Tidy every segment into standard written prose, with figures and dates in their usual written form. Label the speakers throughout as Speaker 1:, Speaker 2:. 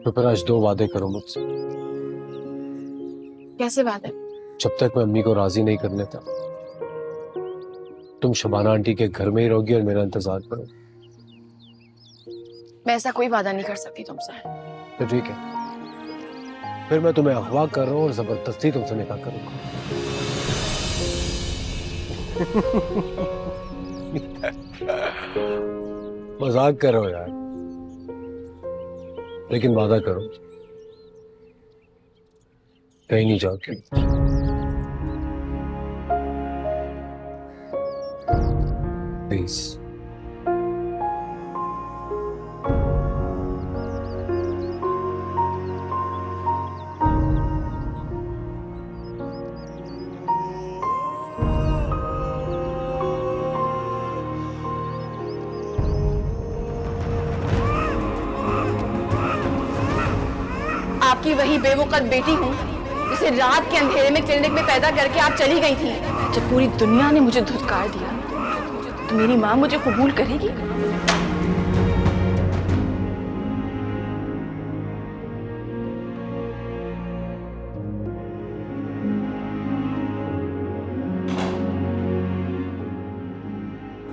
Speaker 1: तो फिर आज दो वादे करो मुझसे।
Speaker 2: कैसे वादे?
Speaker 1: जब तक मैं अम्मी को राजी नहीं कर लेता तुम शबाना आंटी के घर में ही रहोगी और मेरा इंतजार करो।
Speaker 2: मैं ऐसा कोई वादा नहीं कर सकती तुमसे।
Speaker 1: तो ठीक है, फिर मैं तुम्हें अगवा कर रहा हूँ और जबरदस्ती तुमसे निकाह करूंगा। मजाक करो यार, लेकिन वादा करो कहीं नहीं जाओगे। प्लीज।
Speaker 2: आपकी वही बेवकूफ बेटी हूँ जिसे रात के अंधेरे में क्लिनिक में पैदा करके आप चली गई थी। जब पूरी दुनिया ने मुझे धुतकार दिया तो मेरी माँ मुझे कबूल करेगी?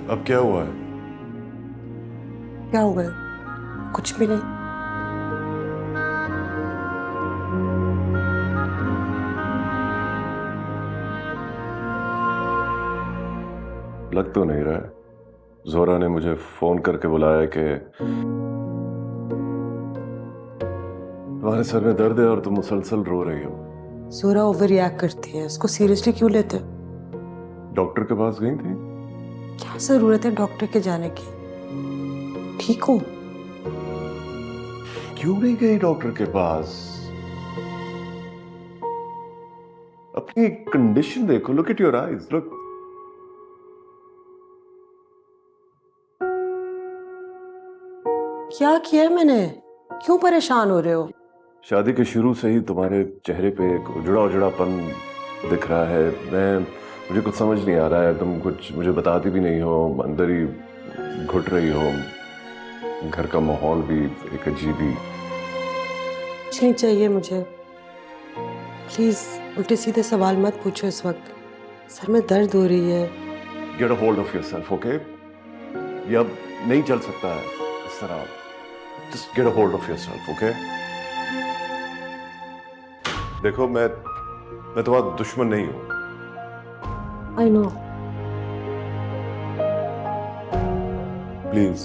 Speaker 3: अब क्या हुआ है?
Speaker 4: क्या हो गया? कुछ भी नहीं।
Speaker 3: लग तो नहीं रहा है। जोरा ने मुझे फोन करके बुलाया कि तुम्हारे सर में दर्द है और तुम मुसलसल रो रही हो।
Speaker 4: जोरा ओवर रिएक्ट करती है, इसको सीरियसली क्यों लेते हो?
Speaker 3: डॉक्टर के पास गई थी?
Speaker 4: क्या जरूरत है डॉक्टर के जाने की? ठीक हूँ।
Speaker 3: क्यों नहीं गई डॉक्टर के पास? अपनी कंडीशन देखो। Look at your eyes. Look.
Speaker 4: क्या किया है मैंने? क्यों परेशान हो रहे हो?
Speaker 3: शादी के शुरू से ही तुम्हारे चेहरे पे एक उजड़ा उजड़ापन दिख रहा है। मुझे कुछ समझ नहीं आ रहा है। तुम कुछ मुझे बताती भी नहीं हो, अंदर ही घुट रही हो। घर का माहौल भी एक अजीब ही।
Speaker 4: कुछ नहीं चाहिए मुझे। प्लीज उल्टे सीधे सवाल मत पूछो इस वक्त। सर में दर्द हो रही है।
Speaker 3: Get a hold of yourself, okay? ये अब नहीं चल सकता है इस तरह। Just get a hold of yourself, okay? देखो, मैं तुम्हारा दुश्मन नहीं हूं।
Speaker 4: I know.
Speaker 3: प्लीज।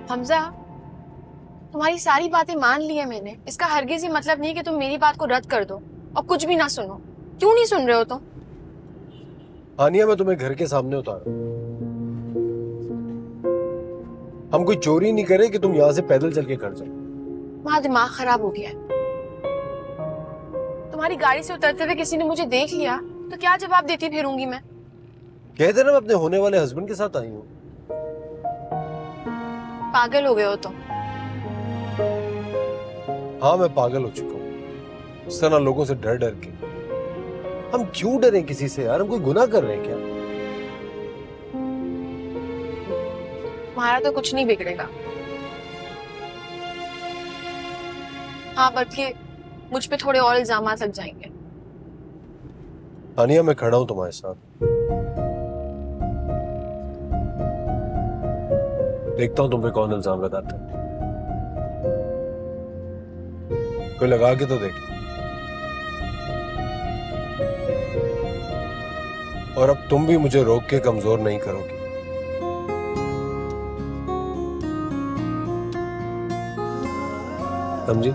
Speaker 2: हमजा, तुम्हारी सारी बातें मान ली है मैंने। इसका हरगिज ही मतलब नहीं कि तुम मेरी बात को रद्द कर दो और कुछ भी ना सुनो। क्यों नहीं सुन रहे हो तुम?
Speaker 1: हानिया, मैं तुम्हें घर के सामने उतारा। हम कोई चोरी नहीं करे कि तुम यहाँ से पैदल चल के घर जाओ।
Speaker 2: वहां दिमाग खराब हो गया है। तुम्हारी गाड़ी से उतरते हुए किसी ने मुझे देख लिया तो क्या जवाब देती फिरूंगी मैं?
Speaker 1: कहते ना मैं अपने होने वाले हस्बैंड के साथ आई हूँ।
Speaker 2: पागल हो गए हो तुम।
Speaker 1: हाँ, मैं पागल हो चुका हूँ इस तरह लोगों से डर डर के। हम क्यों डरे किसी से यार? हम कोई गुनाह कर रहे हैं क्या?
Speaker 2: तुम्हारा तो कुछ नहीं बिगड़ेगा। हाँ, बल्कि मुझ पे थोड़े और इल्जाम लग जाएंगे।
Speaker 1: हानिया, मैं खड़ा हूं तुम्हारे साथ। देखता हूं तुम पे कौन इल्जाम लगाता है। कोई लगा के तो देख। और अब तुम भी मुझे रोक के कमजोर नहीं करोगी। समझी?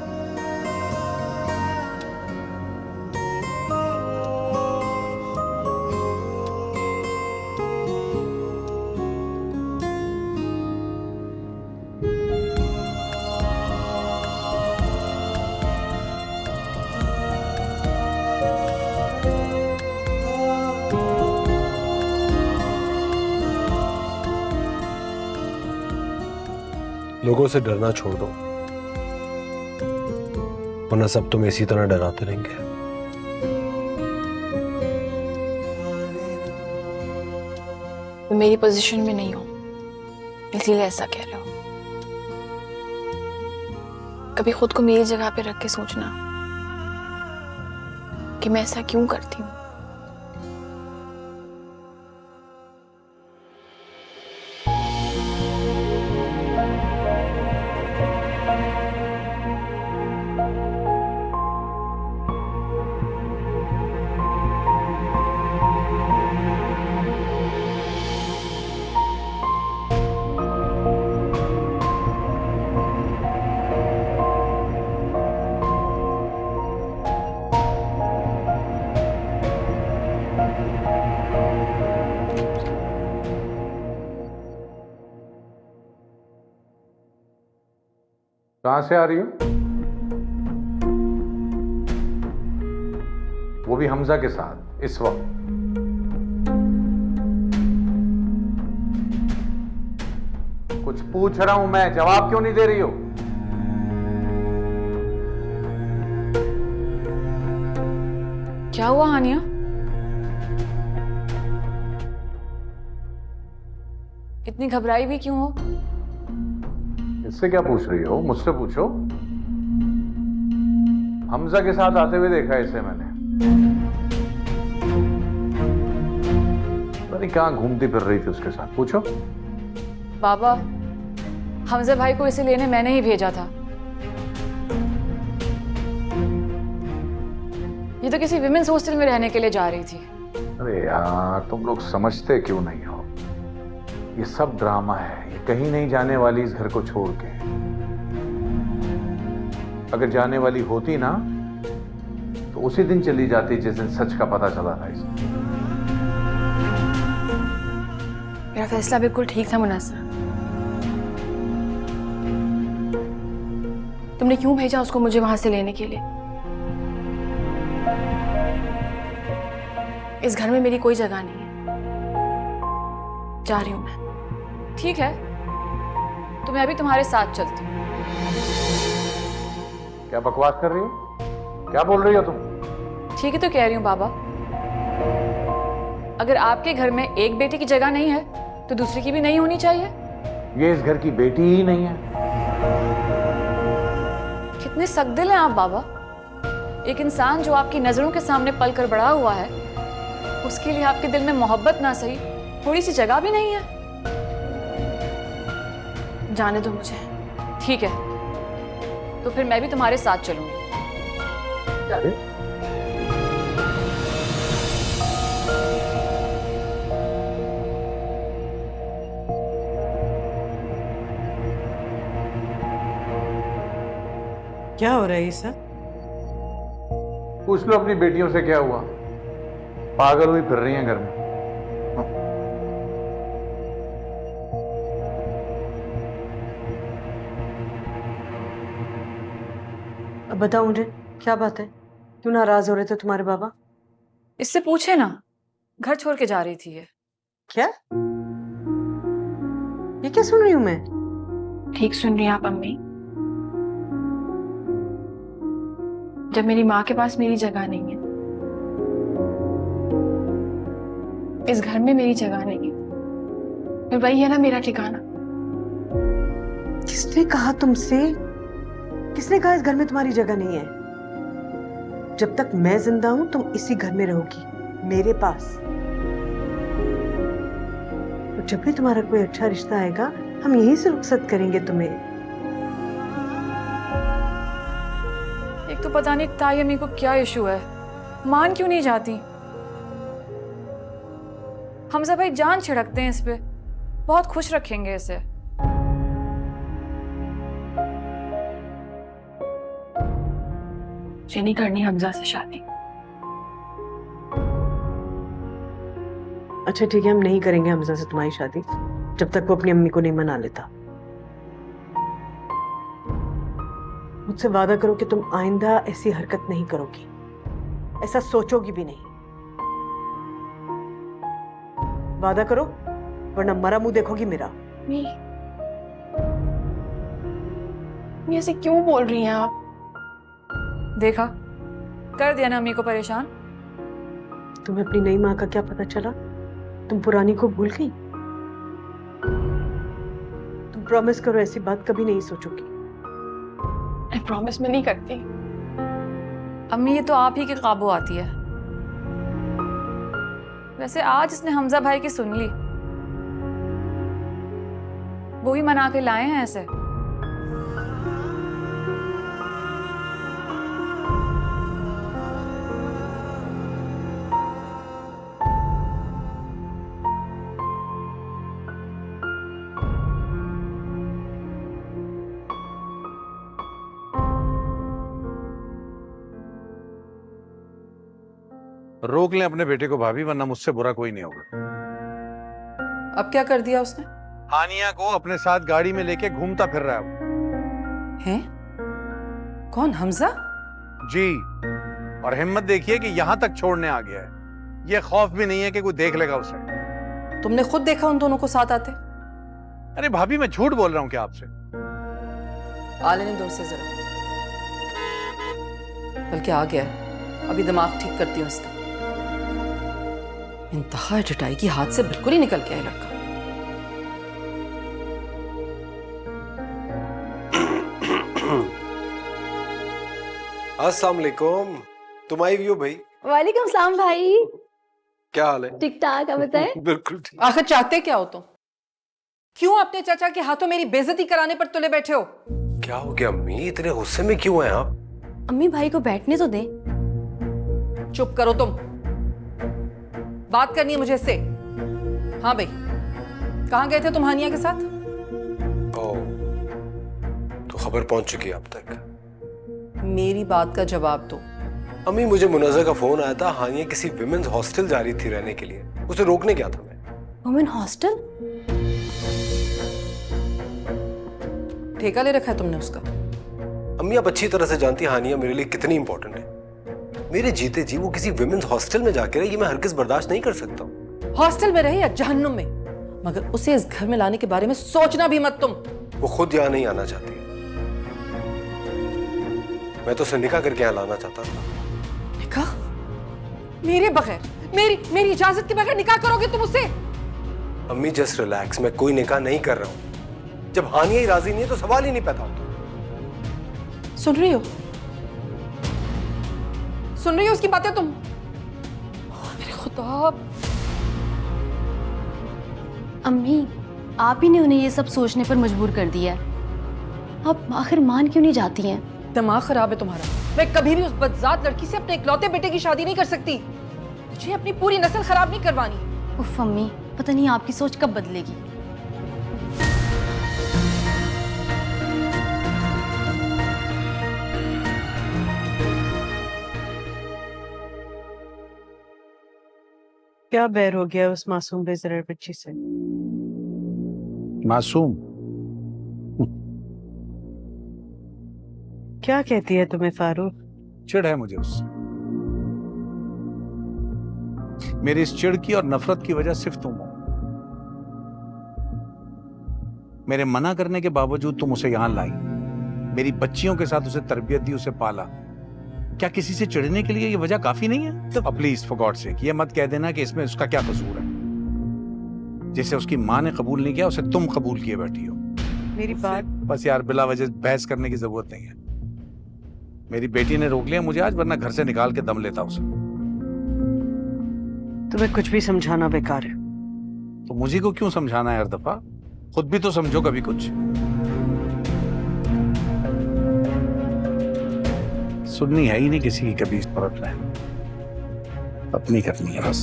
Speaker 1: लोगों से डरना छोड़ दो, वरना सब तुम्हें इसी तरह डराते रहेंगे।
Speaker 2: तुम मेरी पोजीशन में नहीं हो, इसीलिए ऐसा कह रहे हो। कभी खुद को मेरी जगह पे रख के सोचना कि मैं ऐसा क्यों करती हूँ।
Speaker 5: कहां से आ रही हो? वो भी हमजा के साथ इस वक्त? कुछ पूछ रहा हूं मैं, जवाब क्यों नहीं दे रही हो?
Speaker 2: क्या हुआ हानिया? इतनी घबराई भी क्यों हो?
Speaker 5: इससे क्या पूछ रही हो? मुझसे पूछो। हमजा के साथ आते हुए देखा है इसे मैंने। पता नहीं कहां घूमती फिर रही थी उसके साथ, पूछो।
Speaker 6: बाबा, हमजा भाई को इसे लेने मैंने ही भेजा था। ये तो किसी विमेंस हॉस्टल में रहने के लिए जा रही थी।
Speaker 5: अरे यार, तुम लोग समझते क्यों नहीं हो? ये सब ड्रामा है, ये कहीं नहीं जाने वाली इस घर को छोड़ के। अगर जाने वाली होती ना तो उसी दिन चली जाती जिस दिन सच का पता चला था इसे।
Speaker 2: मेरा फैसला बिल्कुल ठीक था मुनस्सर। तुमने क्यों भेजा उसको मुझे वहां से लेने के लिए? इस घर में मेरी कोई जगह नहीं है। जा रही हूं मैं।
Speaker 6: ठीक है, तो मैं अभी तुम्हारे साथ चलती हूँ।
Speaker 5: क्या बकवास कर रही हो? क्या बोल रही हो तुम?
Speaker 6: ठीक ही तो कह रही हूँ बाबा। अगर आपके घर में एक बेटी की जगह नहीं है तो दूसरी की भी नहीं होनी चाहिए।
Speaker 5: ये इस घर की बेटी ही नहीं है।
Speaker 6: कितने सख्तदिल हैं आप बाबा। एक इंसान जो आपकी नजरों के सामने पल कर बड़ा हुआ है, उसके लिए आपके दिल में मोहब्बत ना सही थोड़ी सी जगह भी नहीं है।
Speaker 2: जाने दो मुझे।
Speaker 6: ठीक है, तो फिर मैं भी तुम्हारे साथ चलूंगी।
Speaker 4: क्या हो रहा है ये सब?
Speaker 5: पूछ लो अपनी बेटियों से क्या हुआ। पागल हुई फिर रही हैं घर में।
Speaker 4: अब बताओ मुझे, क्या बात है? क्यों नाराज हो रहे थे तुम्हारे बाबा?
Speaker 6: इससे पूछे ना, घर छोड़ के जा रही थी ये।
Speaker 4: क्या? ये क्या सुन रही हूं मैं?
Speaker 2: ठीक सुन रही हैं आप अम्मी। जब मेरी माँ के पास मेरी जगह नहीं है, इस घर में मेरी जगह नहीं है, फिर वही है ना मेरा ठिकाना।
Speaker 4: किसने कहा तुमसे? किसने कहा इस घर में तुम्हारी जगह नहीं है? जब तक मैं जिंदा हूं तुम इसी घर में रहोगी, मेरे पास। और जब भी तुम्हारा कोई अच्छा रिश्ता आएगा हम यहीं से रुखसत करेंगे तुम्हें।
Speaker 6: एक तो पता नहीं ताई अम्मी को क्या इशू है, मान क्यों नहीं जाती। हमजा भाई जान छिड़कते हैं इस पे, बहुत खुश रखेंगे इसे।
Speaker 2: मुझे नहीं करनी हमजा से शादी।
Speaker 4: अच्छा ठीक है, हम नहीं करेंगे हमजा से तुम्हारी शादी जब तक वो अपनी अम्मी को नहीं मना लेता। मुझसे वादा करो कि तुम आइंदा ऐसी हरकत नहीं करोगी, ऐसा सोचोगी भी नहीं। वादा करो, वरना मरा मुंह देखोगी मेरा।
Speaker 2: ये ऐसे क्यों बोल रही हैं आप?
Speaker 6: देखा, कर दिया ना अम्मी को परेशान।
Speaker 4: तुम्हें अपनी नई माँ का क्या पता चला? तुम पुरानी को भूल गई? तुम प्रॉमिस करो ऐसी बात कभी नहीं सोचोगी।
Speaker 2: मैं प्रॉमिस में नहीं करती।
Speaker 6: अम्मी ये तो आप ही के काबू आती है। वैसे आज इसने हमजा भाई की सुन ली, वो ही मना के लाए हैं ऐसे।
Speaker 5: रोक लें अपने बेटे को भाभी, वरना मुझसे बुरा कोई नहीं होगा।
Speaker 7: अब क्या कर दिया उसने?
Speaker 5: हानिया को अपने साथ गाड़ी में लेके घूमता फिर रहा है वो।
Speaker 7: हैं? कौन? हमजा?
Speaker 5: जी, और हिम्मत देखिए कि यहां तक छोड़ने आ गया है। ये खौफ भी नहीं है कि कोई देख लेगा उसे।
Speaker 7: तुमने खुद देखा उन दोनों को साथ आते?
Speaker 5: अरे भाभी, मैं झूठ बोल रहा हूं क्या आपसे?
Speaker 7: आ लेने दो उसे जरा, बल्कि आ गया है, अभी दिमाग ठीक करती हूँ इसका। इंतहा जटाई की हाथ से बिल्कुल ही निकल गया है लड़का।
Speaker 1: अस्सलाम वालेकुम। तुम आई भी हो भाई?
Speaker 8: वालेकुम सलाम भाई।
Speaker 1: क्या हाल है?
Speaker 8: ठीक ठाक, आप बताएं।
Speaker 1: बिल्कुल ठीक।
Speaker 7: आखिर चाहते क्या हो तुम? क्यों अपने चाचा के हाथों मेरी बेइज्जती कराने पर तुले बैठे हो?
Speaker 1: क्या हो गया अम्मी, इतने गुस्से में क्यों हैं आप?
Speaker 8: अम्मी भाई को बैठने तो दे।
Speaker 7: चुप करो तुम, बात करनी है मुझे इससे। हाँ भाई, कहाँ गए थे तुम हानिया के साथ?
Speaker 1: ओह, तो खबर पहुंच चुकी है अब तक।
Speaker 7: मेरी बात का जवाब दो।
Speaker 1: अम्मी, मुझे मुनज़्ज़ा का फोन आया था, हानिया किसी विमेंस हॉस्टल जा रही थी रहने के लिए, उसे रोकने गया था मैं।
Speaker 8: Women hostel?
Speaker 7: ठेका ले रखा है तुमने उसका?
Speaker 1: अम्मी, आप अच्छी तरह से जानती हैं हानिया मेरे लिए कितनी इंपॉर्टेंट है। मेरे जीते जी वो किसी विमेंस हॉस्टल में जाके रहे, ये मैं हरगिज़ बर्दाश्त नहीं कर सकता।
Speaker 7: हॉस्टल में रहे या जहन्नुम में, मगर उसे इस घर में लाने के बारे में सोचना भी मत तुम।
Speaker 1: वो खुद यहाँ नहीं आना चाहती, मैं तो उसे निकाह करके यहाँ लाना चाहता था।
Speaker 7: निकाह? मेरे बगैर, मेरी इजाजत के बगैर निकाह करोगे तुम उससे?
Speaker 1: अम्मी जस्ट रिलैक्स, मैं कोई निकाह नहीं कर रहा हूँ। जब हानिया ही राजी नहीं है तो सवाल ही नहीं पैदा होता।
Speaker 7: सुन रही हो? सुन रही हो उसकी बातें तुम? मेरे खुदा।
Speaker 8: अम्मी, आप ही ने उन्हें ये सब सोचने पर मजबूर कर दिया है। आप आखिर मान क्यों नहीं जाती हैं?
Speaker 7: दिमाग खराब है तुम्हारा। मैं कभी भी उस बदजात लड़की से अपने इकलौते बेटे की शादी नहीं कर सकती। मुझे अपनी पूरी नस्ल खराब नहीं करवानी।
Speaker 8: उफ अम्मी, पता नहीं आपकी सोच कब बदलेगी।
Speaker 4: क्या बैर हो गया उस मासूम बेज़र बच्ची से?
Speaker 5: मासूम?
Speaker 4: क्या कहती है तुम्हें फारूक?
Speaker 5: चिढ़ है मुझे उससे। मेरी इस चिढ़ की और नफरत की वजह सिर्फ तुम हो। मेरे मना करने के बावजूद तुम उसे यहां लाई, मेरी बच्चियों के साथ उसे तरबियत दी, उसे पाला। क्या किसी से चिढ़ने के लिए ये वजह काफी नहीं है? तो प्लीज फॉर गॉड सेक ये मत कह देना कि इसमें उसका क्या कसूर है। जिसे उसकी माँ ने कबूल नहीं किया उसे तुम कबूल किए बैठी हो।
Speaker 4: मेरी बात।
Speaker 5: बस यार, बिला वजह बहस करने की जरूरत नहीं है। मेरी बेटी ने रोक लिया मुझे आज, वरना घर से निकाल के दम लेता उसे।
Speaker 4: तुम्हें कुछ भी समझाना बेकार है।
Speaker 5: तो मुझे को क्यों समझाना है हर दफा? खुद भी तो समझो कभी कुछ। सुननी है ही नहीं किसी की कभी इस परत में, अपनी करनी है बस।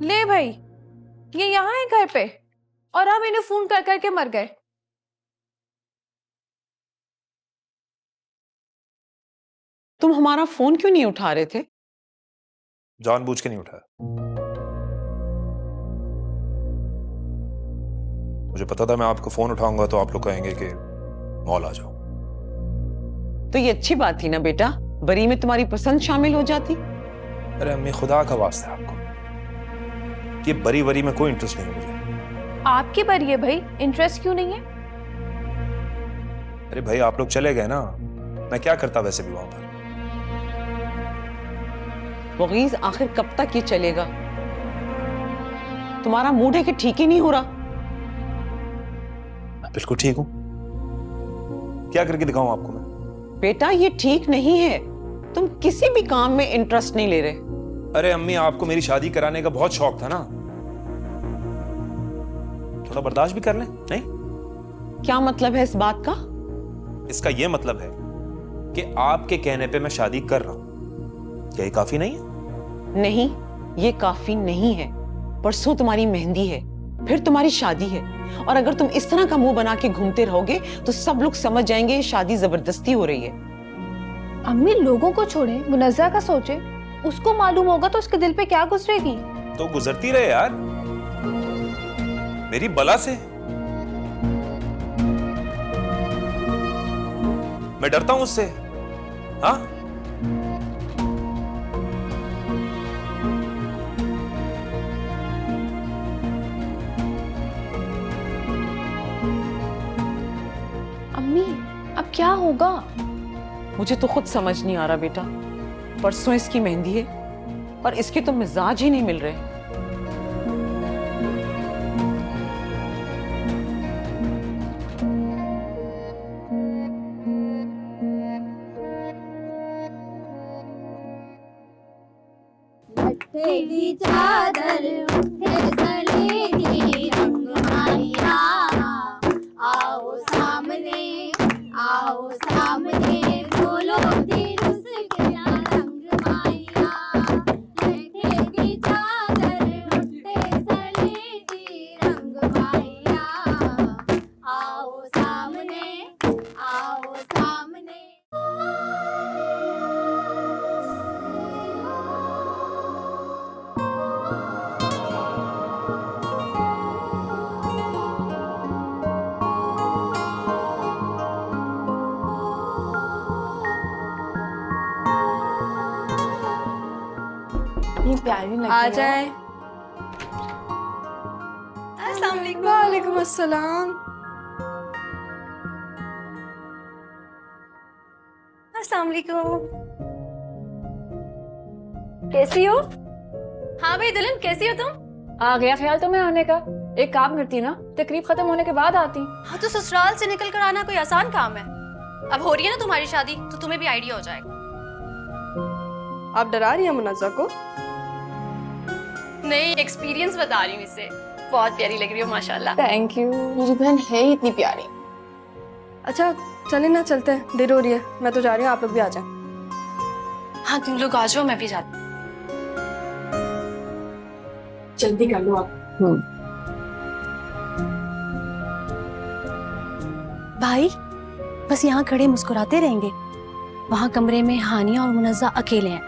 Speaker 6: ले भाई, ये यहाँ है घर पे और हम इन्हें फोन कर करके मर गए।
Speaker 9: तुम हमारा फोन क्यों नहीं उठा रहे थे?
Speaker 10: जानबूझ के नहीं उठाया। मुझे पता था मैं आपको फोन उठाऊंगा तो आप लोग कहेंगे कि मॉल आ जाओ।
Speaker 9: तो ये अच्छी बात थी ना बेटा, बरी में तुम्हारी पसंद शामिल हो जाती।
Speaker 10: अरे अम्मी, खुदा का वास्ता है आपको, ये बरी वरी में कोई इंटरेस्ट नहीं है मुझे।
Speaker 6: आपकी बारी है भाई, इंटरेस्ट क्यों नहीं है?
Speaker 10: अरे भाई आप लोग चले गए ना, मैं क्या करता वैसे भी वहां पर।
Speaker 9: मुगीज आखिर कब तक ये चलेगा? तुम्हारा मूड है कि ठीक ही नहीं हो रहा?
Speaker 10: बिल्कुल ठीक हूं, क्या करके दिखाऊं आपको मैं?
Speaker 9: बेटा ये ठीक नहीं है, तुम किसी भी काम में इंटरेस्ट नहीं ले रहे।
Speaker 10: अरे अम्मी आपको मेरी शादी कराने का बहुत शौक था ना, थोड़ा बर्दाश्त भी कर लें। नहीं,
Speaker 9: क्या मतलब है इस बात का?
Speaker 10: इसका यह मतलब है कि आपके कहने पे मैं शादी कर रहा हूं, क्या ये काफी नहीं है?
Speaker 9: नहीं, ये काफी नहीं है। परसों तुम्हारी मेहंदी है, फिर तुम्हारी शादी है, और अगर तुम इस तरह का मुंह बना के घूमते रहोगे तो सब लोग समझ जाएंगे ये शादी जबरदस्ती हो रही है।
Speaker 6: अम्मी लोगों को छोड़े, मुनज़्ज़ा का सोचे, उसको मालूम होगा तो उसके दिल पे क्या गुजरेगी।
Speaker 10: तो गुजरती रहे यार, मेरी बला से। मैं डरता हूं उससे, हाँ?
Speaker 6: अम्मी अब क्या होगा?
Speaker 9: मुझे तो खुद समझ नहीं आ रहा बेटा। परसों इसकी मेहंदी है और इसके तो मिजाज ही नहीं मिल रहे।
Speaker 11: चादर उठे सलेगी रंग माहिया, आओ सामने बोलो फिर उसके रंग माहिया। लठे की चादर उठे सलेगी रंग माहिया, आओ सामने।
Speaker 6: ये प्यारी लग
Speaker 2: आ
Speaker 6: रही है।
Speaker 2: जाए। वालेकुम अस्सलाम। अस्सलाम वालेकुम। कैसी हो?
Speaker 8: हाँ भाई दुल्हन, कैसी हो तुम?
Speaker 6: आ गया ख्याल तुम्हें आने का? एक काम करती ना, तकरीब खत्म होने के बाद आती।
Speaker 8: हाँ तो ससुराल से निकल कर आना कोई आसान काम है? अब हो रही है ना तुम्हारी शादी, तो तुम्हें भी आइडिया हो जाएगा।
Speaker 2: आप डरा रही हैं मुनज़्ज़ा को?
Speaker 8: नहीं, एक्सपीरियंस बता रही हूँ इससे। बहुत प्यारी लग रही हो माशाल्लाह।
Speaker 6: Thank you. मेरी बहन है ही इतनी प्यारी।
Speaker 2: अच्छा चले ना, चलते हैं, देर हो रही है। मैं तो जा रही हूँ, आप लोग भी आ जाएं।
Speaker 8: हाँ तुम लोग आ जाओ, मैं भी जाती हूँ।
Speaker 6: जल्दी कर लो आप।
Speaker 8: भाई बस यहाँ खड़े मुस्कुराते रहेंगे। वहाँ कमरे में हानिया और मुनज़्ज़ा अकेले हैं,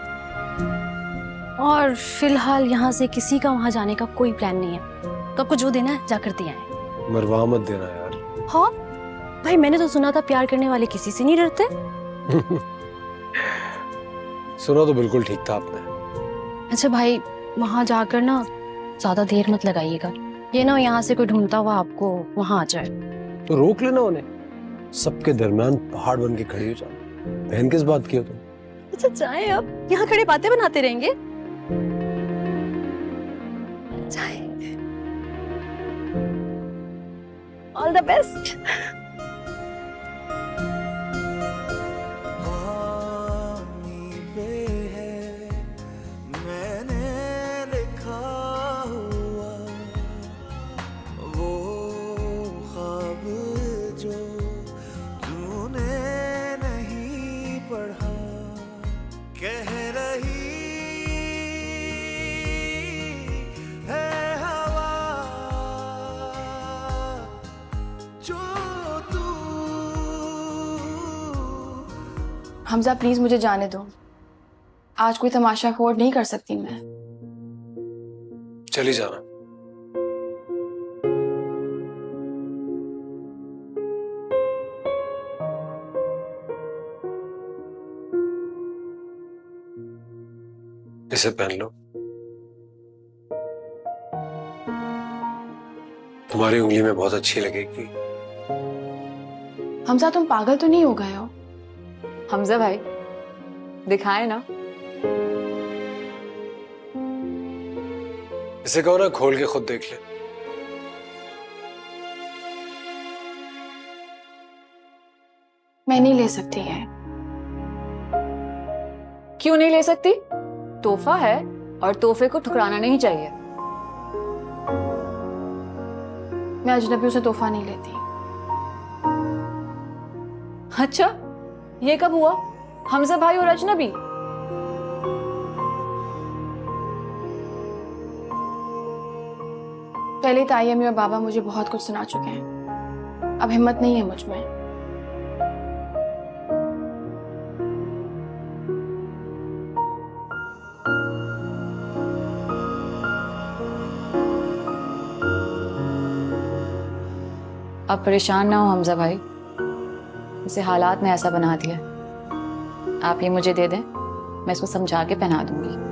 Speaker 8: और फिलहाल यहाँ से किसी का वहाँ जाने का कोई प्लान नहीं है। तो आपको जो देना है जाकर दिया है।
Speaker 1: मरवा मत देना यार।
Speaker 8: हाँ भाई, मैंने तो सुना था प्यार करने वाले किसी से नहीं डरते।
Speaker 1: सुना तो बिल्कुल ठीक था आपने।
Speaker 8: अच्छा भाई, वहाँ जाकर ना ज्यादा देर मत लगाइएगा, ये ना यहाँ से कोई ढूंढता हुआ आपको वहाँ आ जाए।
Speaker 1: तो रोक लेना उन्हें, सबके दरमियान पहाड़ बन के खड़ी हो जाओ। बहन किस बात की हो तुम?
Speaker 8: अच्छा जाए, अब यहाँ खड़े बातें बनाते रहेंगे। जाए। All the best.
Speaker 2: Hamza please मुझे जाने दो, आज कोई तमाशा अफोर्ड नहीं कर सकती मैं।
Speaker 1: चली जाना। इसे पहन लो। तुम्हारी उंगली में बहुत अच्छी लगेगी।
Speaker 2: हमजा तुम पागल तो नहीं हो गए हो?
Speaker 6: हमजा भाई दिखाए ना।
Speaker 1: इसे कहो ना खोल के खुद देख ले।
Speaker 2: मैं नहीं ले सकती है।
Speaker 6: क्यों नहीं ले सकती? तोहफा है और तोहफे को ठुकराना नहीं चाहिए।
Speaker 2: मैं अजनबियों से तोहफा नहीं लेती।
Speaker 6: अच्छा, ये कब हुआ? हमजा भाई और अजनबी?
Speaker 2: पहले तायमी और बाबा मुझे बहुत कुछ सुना चुके हैं। अब हिम्मत नहीं है मुझ में।
Speaker 6: अब परेशान ना हो हमजा भाई, इसे हालात ने ऐसा बना दिया। आप ये मुझे दे दें, मैं इसको समझा के पहना दूंगी।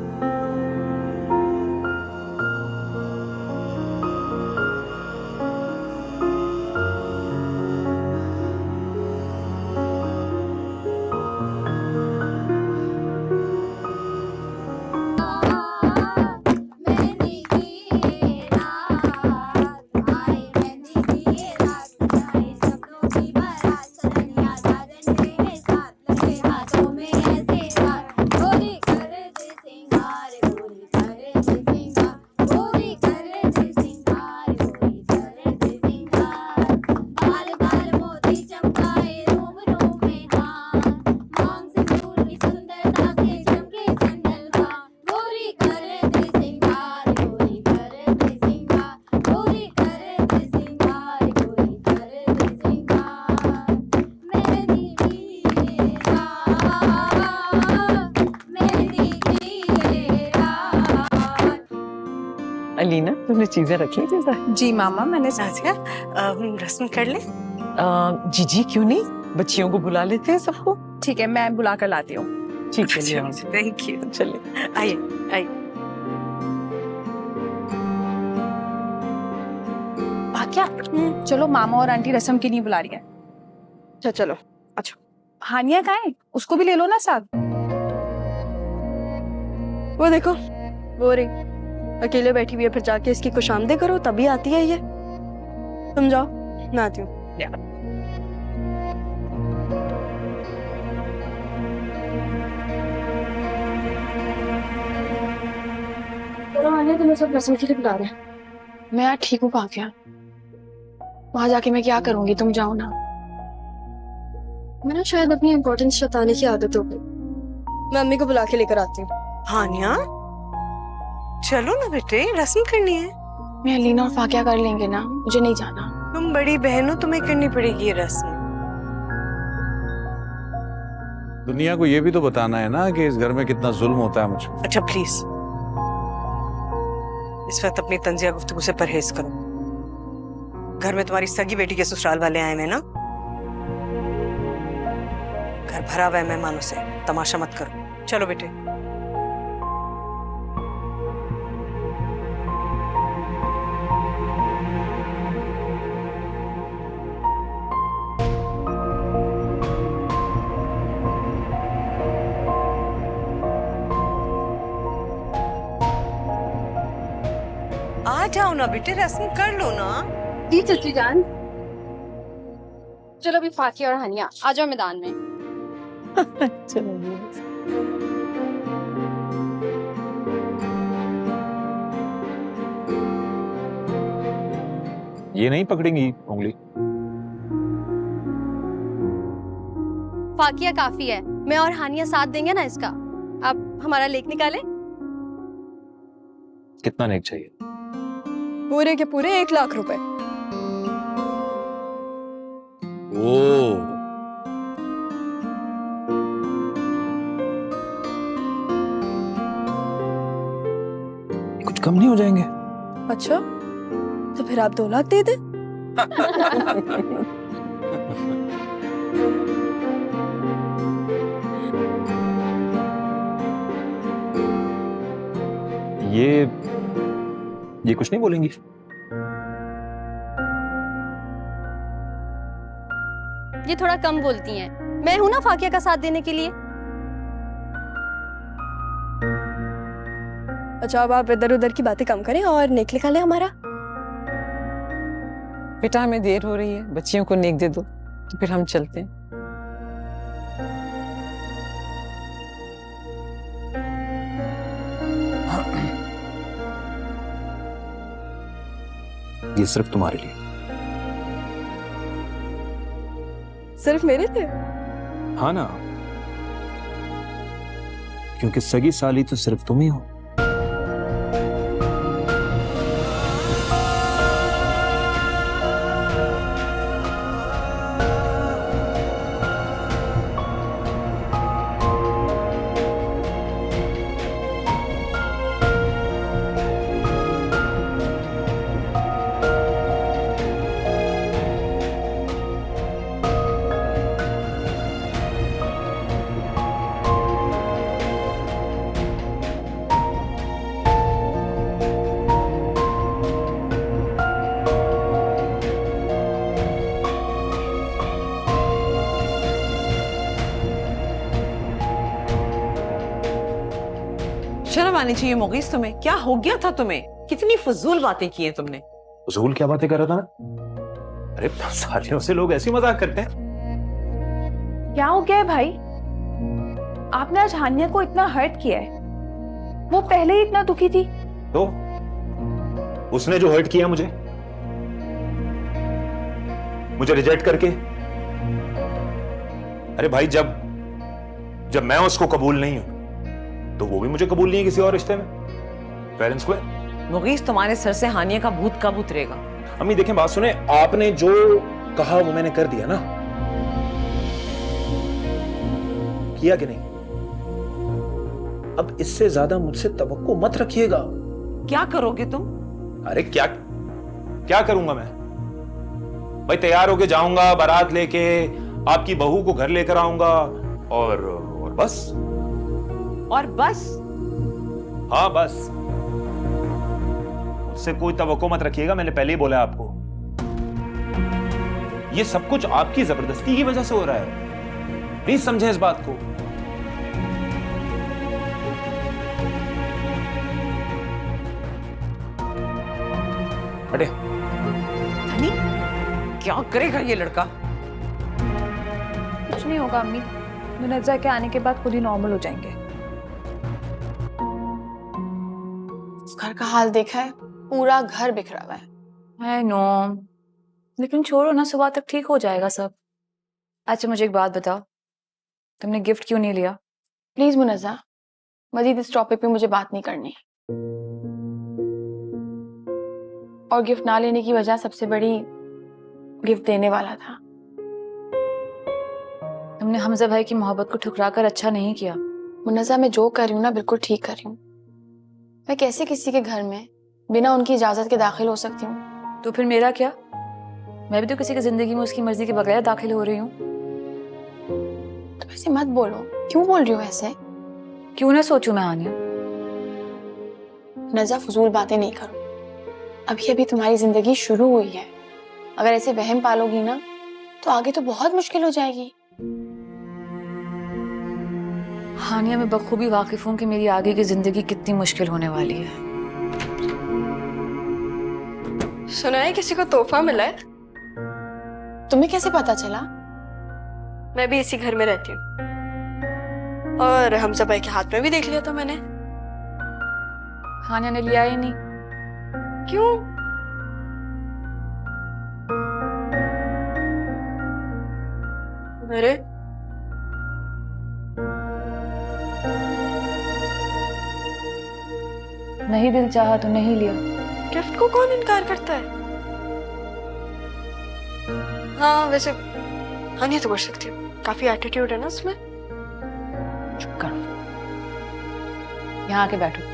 Speaker 11: मेहंदी की रात आए, मेहंदी की रात आए, सपनों की बारात सजनिया साजन मेरे साथ लगे हाथों में ऐसे हाथ, गोरी कर दे सिंगार, गोरी कर दे सिंगार, गोरी कर दे सिंगार, गोरी कर दे सिंगार, बाल बाल मोती चमकाए रूम रूम में हाथ, मांग सिंदूर की सुंदरता से चमके चंदनवा, गोरी कर दे सिंगार, गोरी कर दे सिंगार, गोरी कर दे सिंगार, गोरी कर दे सिंगार, मेहंदी की रात, मेहंदी की रात।
Speaker 9: अलीना, तुमने चीजें रख ली थी?
Speaker 4: जी मामा, मैंने साजिया रस्म कर ले।
Speaker 9: जी क्यों नहीं, बच्चियों को बुला लेते हैं सबको।
Speaker 4: ठीक है, मैं बुला कर लाती हूँ।
Speaker 9: ठीक है ले आओ।
Speaker 4: Thank you.
Speaker 9: चलिए
Speaker 4: आइए आइए।
Speaker 2: भाग्या, चलो मामा और आंटी रस्म के लिए बुला रही है।
Speaker 4: अच्छा चलो। अच्छा
Speaker 2: हानिया कहाँ है? उसको भी ले लो ना साथ।
Speaker 4: वो देखो, वो रही अकेले बैठी हुई है, फिर जाके इसकी खुशामदी करो तभी आती है ये। तुम जाओ, मैं आती हूँ।
Speaker 2: तुम्हें सब रस्म के लिए बुला रहे हैं। मैं यार ठीक हूँ भाग्या, वहां जाके मैं क्या करूंगी? तुम जाओ ना।
Speaker 4: मैं ना शायद अपनी इम्पोर्टेंस जताने की आदत हो गई। मैं अम्मी को बुला के लेकर आती हूँ। हानिया, चलो ना बेटे, रस्म करनी है।
Speaker 2: मैं लीना और फाकिया कर लेंगे ना, मुझे नहीं जाना।
Speaker 4: तुम बड़ी बहन हो, तुम्हें करनी पड़ेगी ये रस्म।
Speaker 5: दुनिया को ये भी तो बताना है ना कि इस घर में कितना जुल्म होता है मुझ पर।
Speaker 4: अच्छा प्लीज, इस वक्त अपनी तंजिया गुफ्तगू से परहेज करो। घर में तुम्हारी सगी बेटी के ससुराल वाले आए हैं ना, घर भरा हुआ है मेहमानों से, तमाशा मत करो। चलो बेटे। आ जाओ ना बेटे, रस्म कर लो ना।
Speaker 8: जी चाची जान। चलो अभी फाकिया और हानिया आ जाओ मैदान में।
Speaker 10: ये नहीं पकड़ेंगी उंगली।
Speaker 8: फाकिया काफी है, मैं और हानिया साथ देंगे ना इसका। आप हमारा लेख निकाले।
Speaker 10: कितना नेक चाहिए?
Speaker 4: पूरे के पूरे 1 लाख रुपए।
Speaker 10: ओ, कुछ कम नहीं हो जाएंगे?
Speaker 4: अच्छा, तो फिर आप 2 लाख दे दे।
Speaker 10: ये कुछ नहीं बोलेंगी?
Speaker 8: ये थोड़ा कम बोलती हैं। मैं हूं ना फाकिया का साथ देने के लिए। अच्छा अब आप इधर उधर की बातें कम करें और नेक लिखा लें हमारा।
Speaker 9: बेटा हमें देर हो रही है, बच्चियों को नेक दे दो तो फिर हम चलते हैं।
Speaker 12: ये सिर्फ तुम्हारे लिए।
Speaker 8: सिर्फ मेरे लिए?
Speaker 12: हाँ ना, क्योंकि सगी साली तो सिर्फ तुम ही हो।
Speaker 9: शर्म आनी चाहिए मुगीस तुम्हें, क्या हो गया था तुम्हें? कितनी फजूल बातें की हैं तुमने।
Speaker 10: फजूल क्या बातें कर रहा था मैं? अरे सालियों से लोग ऐसी मजाक करते हैं।
Speaker 6: क्या हो गया है भाई? आपने आज हानिया को इतना हर्ट किया है, वो पहले ही इतना दुखी थी।
Speaker 10: तो उसने जो हर्ट किया मुझे रिजेक्ट करके, अरे भाई जब मैं उसको कबूल नहीं हूं तो वो भी मुझे कबूल नहीं है किसी और रिश्ते में। पेरेंट्स को
Speaker 9: मुगीस तुम्हारे सर से हानिया का भूत कब उतरेगा?
Speaker 10: अम्मी देखें, बात सुने, आपने जो कहा वो मैंने कर दिया ना, किया कि नहीं? अब इससे ज्यादा मुझसे तवक्को मत रखिएगा।
Speaker 9: क्या करोगे तुम?
Speaker 10: अरे क्या करूंगा मैं? भाई तैयार होके जाऊंगा, बारात लेके आपकी बहू को घर लेकर आऊंगा और बस।
Speaker 9: और बस?
Speaker 10: हाँ बस। उससे कोई तवक्को मत रखिएगा, मैंने पहले ही बोला आपको। ये सब कुछ आपकी जबरदस्ती की वजह से हो रहा है, प्लीज समझे इस बात को। हटे।
Speaker 9: हनी, क्या करेगा ये लड़का?
Speaker 6: कुछ नहीं होगा अम्मी, मुनज्जा के आने के बाद खुद ही नॉर्मल हो जाएंगे।
Speaker 2: घर का हाल देखा है, पूरा घर बिखरा हुआ है।
Speaker 6: आई नो, लेकिन छोड़ो ना, सुबह तक ठीक हो जाएगा सब। अच्छा मुझे एक बात बताओ, तुमने गिफ्ट क्यों नहीं लिया?
Speaker 2: प्लीज मुनज्जा, मजीद इस टॉपिक पे मुझे बात नहीं करनी। और गिफ्ट ना लेने की वजह सबसे बड़ी गिफ्ट देने वाला था।
Speaker 6: तुमने हमजा भाई की मोहब्बत को ठुकरा कर अच्छा नहीं किया।
Speaker 2: मुनज्जा, मैं जो कर रही हूँ ना बिल्कुल ठीक कर रही हूँ। मैं कैसे किसी के घर में बिना उनकी इजाजत के दाखिल हो सकती हूँ?
Speaker 6: तो फिर मेरा क्या? मैं भी तो किसी की जिंदगी में उसकी मर्जी के बगैर दाखिल हो रही हूँ।
Speaker 2: तो ऐसे मत बोलो, क्यों बोल रही हो ऐसे?
Speaker 6: क्यों ना सोचूं मैं हानिया?
Speaker 2: नज़ा, फजूल बातें नहीं करो। अभी अभी तुम्हारी जिंदगी शुरू हुई है। अगर ऐसे वहम पालोगी ना तो आगे तो बहुत मुश्किल हो जाएगी।
Speaker 6: हानिया, मैं बखूबी वाकिफ हूँ कि मेरी आगे की जिंदगी कितनी मुश्किल होने वाली है।
Speaker 8: सुना है किसी को तोहफा मिला है?
Speaker 2: तुम्हें कैसे पता चला?
Speaker 8: मैं भी इसी घर में रहती हूँ और हमजा भाई के हाथ में भी देख लिया था मैंने।
Speaker 6: हानिया ने लिया ही नहीं।
Speaker 8: क्यों? अरे
Speaker 6: नहीं दिल चाहा तो नहीं लिया।
Speaker 8: गिफ्ट को कौन इनकार करता है? हाँ वैसे हानिया तो कर सकती हूँ, काफी एटीट्यूड है ना उसमें।
Speaker 6: चुप करो, यहाँ आके बैठो।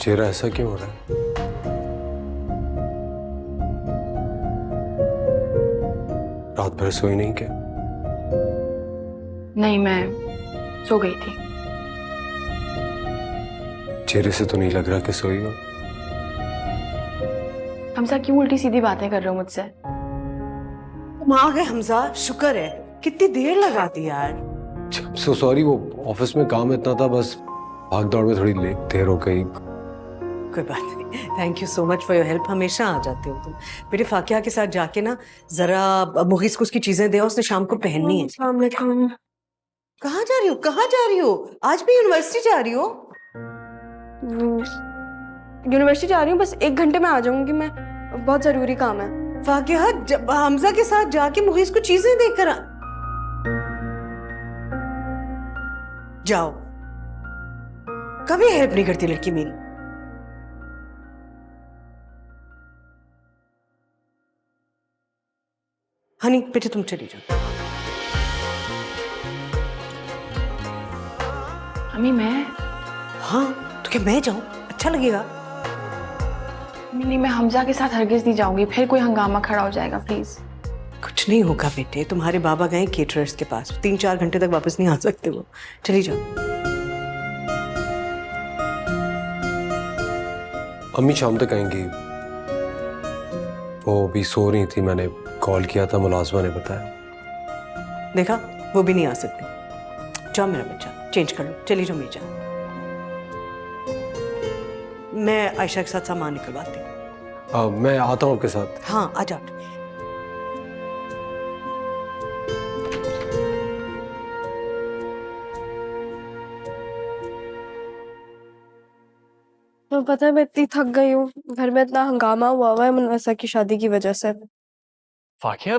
Speaker 1: चेहरा ऐसा क्यों हो रहा है? रात भर सोई नहीं क्या?
Speaker 2: नहीं, मैं सो गई थी।
Speaker 1: चेहरे से तो नहीं लग रहा कि सोई हो।
Speaker 2: हमसा क्यों उल्टी सीधी बातें कर रहे हो मुझसे?
Speaker 9: तुम आ गए हमजा, शुक्र है। कितनी देर लगा दी यार।
Speaker 1: सो सॉरी, वो ऑफिस में काम इतना था, बस भाग दौड़ में थोड़ी देर हो गई।
Speaker 9: कोई बात नहीं, thank you so much for your help. हमेशा आ जाते हो तुम। बेटे फाकिया के साथ जाके ना जरा मुगीस को उसकी चीजें दे, उसने शाम को पहननी है।
Speaker 4: अस्सलाम वालेकुम।
Speaker 9: कहाँ जा रही हो? कहाँ जा रही हो? आज भी यूनिवर्सिटी जा रही हो?
Speaker 4: यूनिवर्सिटी जा रही हूँ, बस 1 घंटे में आ जाऊंगी मैं। बहुत जरूरी काम है।
Speaker 9: फाकिया हमजा के साथ जाके मुगीस को चीजें देकर आ। जाओ। कभी हेल्प नहीं करती लड़की मेरी। हनी बेटे तुम चली जाओ।
Speaker 2: अम्मी मैं
Speaker 9: हाँ तो क्या मैं जाऊं? अच्छा लगेगा?
Speaker 2: नहीं, मैं हमजा के साथ हरगिज नहीं जाऊंगी, फिर कोई हंगामा खड़ा हो जाएगा। प्लीज।
Speaker 9: कुछ नहीं होगा बेटे, तुम्हारे बाबा गए केटरर्स के पास, 3-4 घंटे तक वापस नहीं आ सकते वो। चली जाओ।
Speaker 1: अम्मी शाम तक आएंगी। वो भी सो रही थी, मैंने कॉल किया था, मुलाजमा ने बताया।
Speaker 9: देखा, वो भी नहीं आ सकते। जाओ मेरा बच्चा, चेंज कर लो, चली जाओ मीजा। मैं आयशा के साथ सामान निकलवाती हूँ।
Speaker 1: मैं आता हूँ आपके साथ।
Speaker 9: हाँ आ जाओ।
Speaker 4: तो पता है मैं इतनी थक गई हूँ, घर में इतना हंगामा हुआ है मुनव्वसा की शादी की वजह से।
Speaker 12: फाकिया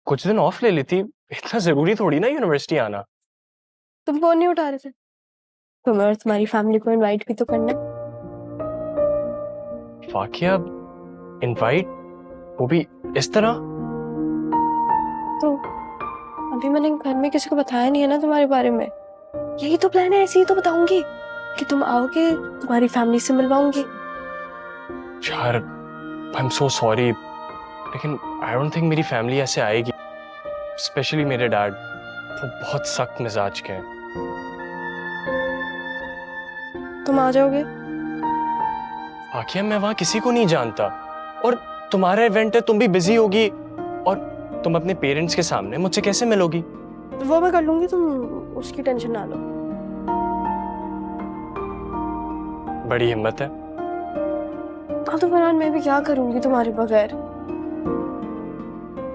Speaker 12: कुछ दिन ऑफ ले लेती, इतना जरूरी थोड़ी ना यूनिवर्सिटी आना।
Speaker 4: तुम फोन नहीं उठा रहे थे? तुम्हें और तुम्हारी फैमिली को इनवाइट भी तो करना।
Speaker 12: फाकिया इनवाइट, वो भी इस तरह?
Speaker 4: तो अभी मैंने घर में किसी को बताया नहीं है ना तुम्हारे बारे में। यही तो प्लान है, ऐसे ही तो बताऊंगी कि तुम आओगे, तुम्हारी फैमिली से मिलवाऊंगी।
Speaker 12: यार आई एम सो सॉरी, लेकिन आई डोंट थिंक मेरी फैमिली ऐसे आएगी, स्पेशली मेरे डैड। वो बहुत सख्त मिजाज के हैं।
Speaker 4: तुम आ जाओगे?
Speaker 12: फाकिया मैं वहां किसी को नहीं जानता, और तुम्हारा इवेंट है, तुम भी बिजी होगी, और तुम अपने पेरेंट्स के सामने मुझसे कैसे मिलोगी?
Speaker 4: वो मैं कर लूंगी, तुम उसकी टेंशन ना लो।
Speaker 12: बड़ी हिम्मत है।
Speaker 4: हाँ तो फरहान मैं भी क्या करूंगी तुम्हारे बगैर।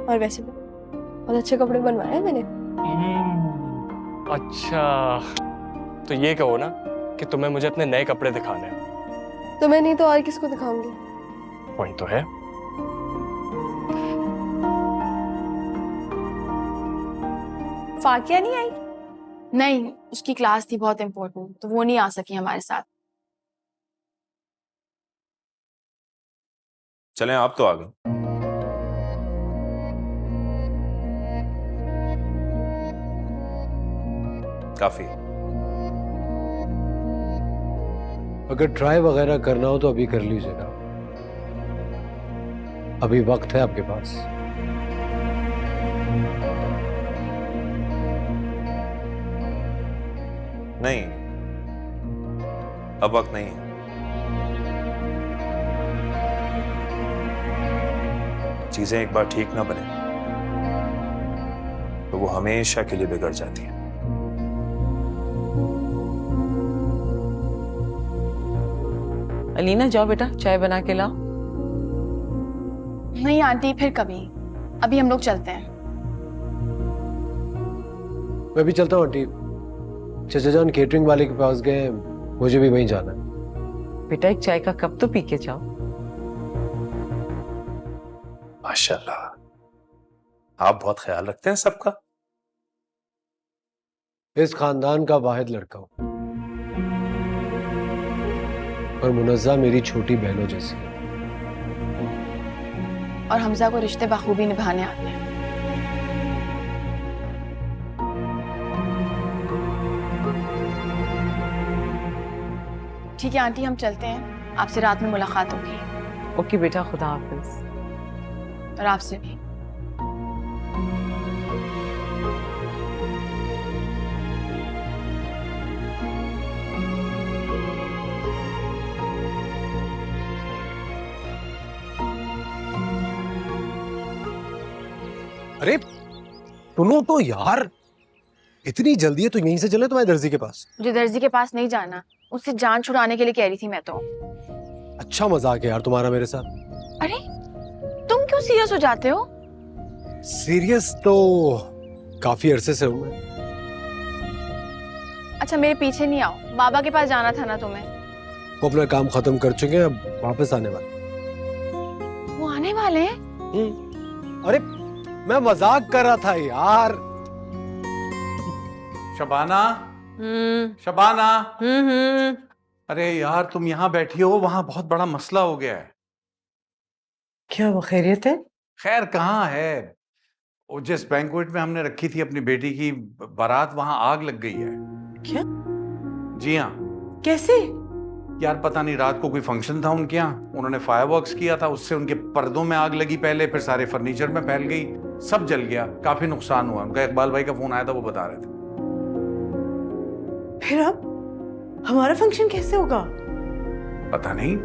Speaker 4: और वैसे भी बहुत अच्छे कपड़े बनवाए हैं मैंने।
Speaker 12: अच्छा तो ये कहो ना कि तुम्हें मुझे अपने नए कपड़े दिखाने हैं।
Speaker 4: तुम्हें नहीं तो और किसको दिखाऊंगी?
Speaker 12: पॉइंट तो है।
Speaker 4: फाकिया नहीं आई?
Speaker 2: नहीं, उसकी क्लास थी बहुत इम्पोर्टेंट, तो वो नहीं आ सकी हमारे साथ।
Speaker 10: चलें, आप तो आ गए। काफी।
Speaker 1: अगर ट्राई वगैरह करना हो तो अभी कर लीजिएगा, अभी वक्त है आपके पास।
Speaker 10: नहीं, अब वक्त नहीं है। चीजें एक बार ठीक ना बने तो वो हमेशा के लिए बिगड़ जाती है।
Speaker 9: अलीना जाओ बेटा, चाय बना के लाओ।
Speaker 2: नहीं आंटी, फिर कभी। अभी हम लोग चलते हैं।
Speaker 1: मैं भी चलता हूँ आंटी, चाचा जान केटरिंग वाले के पास गए, मुझे भी वहीं जाना है।
Speaker 9: बेटा एक चाय का कप तो पी के जाओ।
Speaker 10: माशाल्लाह, आप बहुत ख्याल रखते हैं सबका।
Speaker 1: इस खानदान का वाहिद लड़का हूं, और मुनज़्ज़ा मेरी छोटी बहनों जैसी है।
Speaker 2: और हमजा को रिश्ते बखूबी निभाने आते हैं। ठीक है आंटी, हम चलते हैं। आपसे रात में मुलाकात होगी।
Speaker 9: ओके बेटा, खुदा हाफिज।
Speaker 2: और आपसे भी।
Speaker 1: अरे सुनो तो यार, इतनी जल्दी है तो यहीं से चले तुम्हारे दर्जी के पास।
Speaker 2: मुझे दर्जी के पास नहीं जाना, उससे जान छुड़ाने के लिए कह रही थी मैं तो।
Speaker 1: अच्छा मजाक है यार तुम्हारा मेरे साथ।
Speaker 2: अरे तुम क्यों सीरियस हो जाते हो?
Speaker 1: सीरियस तो काफी अरसे से हूं मैं।
Speaker 2: अच्छा मेरे पीछे नहीं आओ, बाबा के पास जाना था ना तुम्हें।
Speaker 1: वो अपना काम खत्म कर चुके हैं, अब वापस आने वाले।
Speaker 2: वो आने वाले हैं?
Speaker 1: अरे मैं मजाक कर रहा था यार।
Speaker 5: शबाना, शबाना, अरे यार तुम यहाँ बैठी हो, वहां बहुत बड़ा मसला हो गया है।
Speaker 9: क्या वो खैरियत है?
Speaker 5: खैर कहाँ है, वो जिस बैंक्वेट में हमने रखी थी अपनी बेटी की बारात, वहां आग लग गई है।
Speaker 9: क्या?
Speaker 5: जी हाँ।
Speaker 9: कैसे?
Speaker 5: यार पता नहीं, रात को कोई फंक्शन था उनके यहाँ, उन्होंने फायरवर्क्स किया था, उससे उनके पर्दों में आग लगी पहले, फिर सारे फर्नीचर में फैल गई, सब जल गया, काफी नुकसान हुआ। उनका इकबाल भाई का फोन आया था, वो बता रहे थे।
Speaker 9: फिर अब हमारा फंक्शन कैसे होगा?
Speaker 5: पता नहीं,